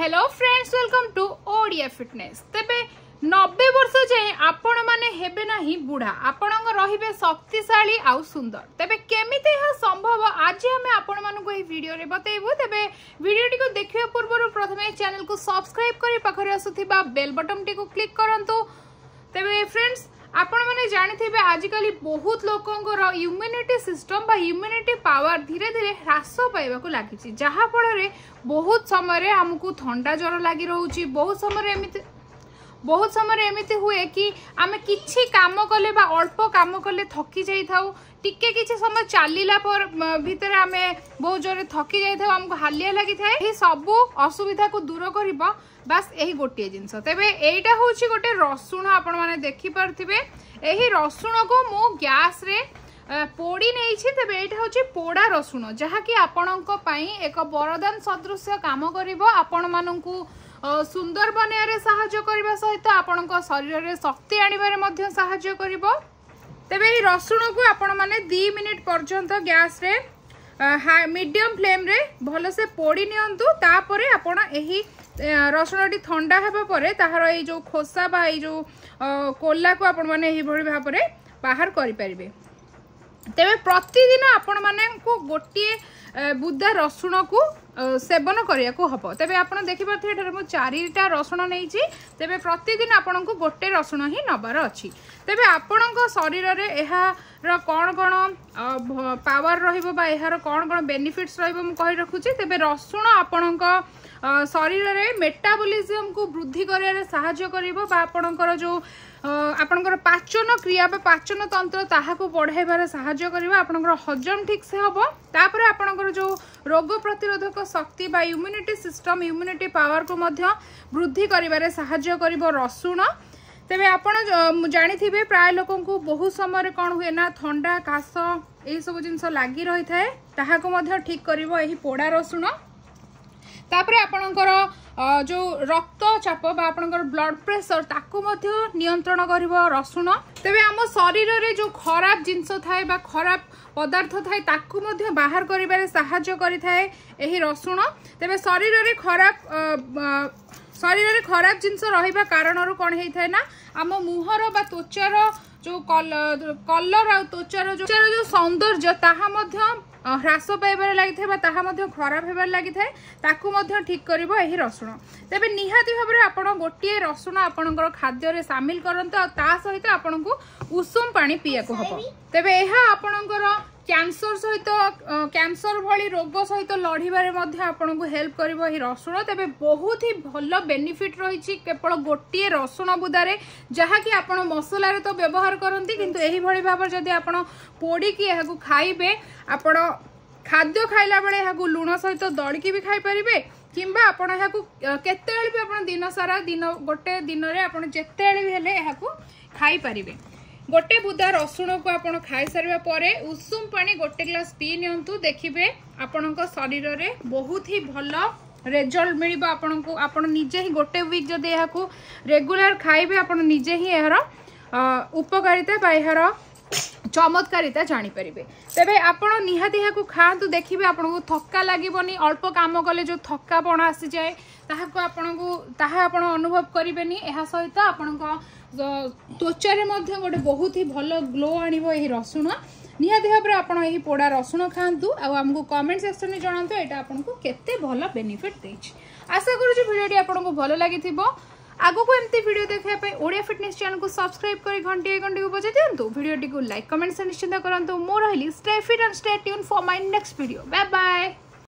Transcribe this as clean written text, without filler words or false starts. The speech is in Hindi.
Hello friends, welcome to Odia fitness. तेबे 90 वर्ष जाए आपण माने हेबे नाही बुढ़ा, आपण रहिबे शक्तिशाली आउ सुंदर। तेबे केमिते यह संभव आज हमें आपण मानू को वीडियो रे बतेइबो। तेबे वीडियोटी को देखिया पूर्व प्रथमे चैनल को सब्सक्राइब करी पाखरे आसुथिबा बेल बटन टी को क्लिक करंतु। तेबे फ्रेंड्स आपण माने जानिथिबे आजिकली बहुत लोकंकर इम्यूनिटी सिस्टम बा इम्यूनिटी पावर धीरे धीरे ह्रास पाइबाकू लागिछि, जहा फଳରେ बहुत समय हमकू ठंडा ज्वर लागि रहउछि। बहुत समय एमिति हुए कि आमे किछि काम कले बा अल्प काम कले थकी जाई थाउ, टिके किछि समय चलिला पर भितर आमे बहुत जोरे थकी जाई थाउ, हमको हालिया लागि थाए। एही सब असुविधा को दूर करिबो बस यही गोटे जिनस। तेबे एटा होछि गोटे रसुण, आपण माने देखि परथिबे। एही रसुण को मो गैस रे पोड़ी नहीं छी। तेबे एटा होछि पोड़ा रसुण, जहा कि आपणक पई एक वरदान सदृश काम करिवो। आपण माननकू सुंदर बनिया साहाय्य करबा सहित आपणक शरीर रे शक्ति आनिबारे मध्ये साहाय्य करिवो। तेबे एही रसुण को आपण माने 2 मिनिट पर्यंत गैस रे मीडियम फ्लेम रे भलो से पोड़ी नियंतु। तापरे आपण एही रसुणटी ठंडा हेबा परे ताहार ए जो खोसा बा ए जो कोला को आपण माने एही भଳି भाबरे बाहर करि परिबे। तेबे प्रतिदिन आपण माने को गोटिए बुद्धा रसुण को सेवन करिया को हबो। तेबे आपण देखि परथे एठार मो 4टा रसुण नै छी। तेबे प्रतिदिन आपण को गोटे रसुण ही नबार अछि। तेबे आपण को शरीर रे एहा र कोन कोन पावर रहिबो बा एहार कोन कोन बेनिफिट्स रहिबो मु कहि रखुची। तेबे रसुण आपण को शरीर रे मेटाबॉलिज्म को वृद्धि करिया साहाय्य करिवो बा आपणकर जो आपणकर पाचन क्रिया बा पाचन तंत्र ताहा को बढ़ाइबार साहाय्य करिवो। आपणकर हजम ठीक से हबो। तापरे आपणकर जो रोग प्रतिरोधक शक्ति बा इम्यूनिटी सिस्टम इम्यूनिटी पावर को मध्य वृद्धि करिबारे साहाय्य करिवो रसुण। तेबे आपण जानिथिबे प्राय लोकन को बहुत समय रे कोन हुए ना ठंडा काश एही सब जिंस लागि रही थाए, ताहा को मध्य ठीक करिवो एही पोड़ा रसुण। तापरे आपणकर जो रक्तचाप बा आपणकर ब्लड प्रेशर ताकू मध्य नियंत्रण करिवो रसुण। तेबे आम शरीर रे जो खराब जिंस थाए बा खराब पदार्थ थाए ताकू मध्य बाहर करिबारे साहाय्य करि थाए एही रसुण। तेबे शरीर रे खराब जिंस रहिबा कारणरू कोन हेइ थाए ना आम मुहर बा त्वचार जो कलर आ त्वचार जो सौंदर्य ताहा मध्य ह्रास पाइबार लगी ताहा मध्य खराब हेबार लगी थाए, ताकू मध्य ठीक करिवो एही रसुण। तेबे निहाती भाबरे आपण गोटिए रसुण आपणकर खाद्य रे शामिल करंत आ ता सहित आपणकू उषुम पानी पिया को हबो। तेबे एहा आपणकर कैंसर सहित कैंसर भली रोग सहित लड़ीबारे मध्य आपणकू हेल्प करिवो एही रसुण। तेबे बहुत ही भलो बेनिफिट रहिछि केवल गोटिए रसुण बुदारे, जहा कि आपण मसला रे तो व्यवहार करंती, किंतु एही भली भाबर जदी आपण पोड़ी कि एहाकू खाइबे आपण खाद्य खाइला बेले एहाकू लुण सहित दळकी भी खाइ परिबे, किंबा आपण एहाकू केतेबेले भी आपण दिन सारा दिन गोटे दिन रे आपण जेतेबेले भी हेले एहाकू खाइ परिबे। गोटे बुदा रसुण को आपण खाई सारिबा परे उषुम पानी गोटे ग्लास पी नियंतु। देखिबे आपणक शरीर रे बहुत ही भलो रिजल्ट मिलिबो आपणको। आपण निजे ही गोटे वीक जदि एहाकू रेगुलर खाइबे आपण निजे ही एहर उपकारिता बा एहर चमत्कारिता जानी परिबे। तेबे आपण निहाती एहाकू खांतु, देखिबे आपणको थक्का लागिबोनी। अल्प काम कले जो थक्कापण आसी जाए ताहाको आपणको ताहा आपण अनुभव करिबेनी। एहा सहित आपणको त्वचा रे मध्य गोटे बहुत ही भलो ग्लो आनिबो एही रसुण। निहाती भाबरे आपण एही पोड़ा रसुण खांतु आ हमकू कमेंट सेक्शन में जणांतु एटा आपणको केते भलो बेनिफिट देछि। आशा करूछि वीडियोटी आपणको भलो लागिथिबो। आगो को एमती वीडियो देखा पे ओडिया फिटनेस चैनल को सब्सक्राइब करी घंटी को बजा दिंतु। वीडियोटी को लाइक कमेंट से निश्चिंत करंतु। मो रहिली stay fit and stay tune for my next video. Bye bye.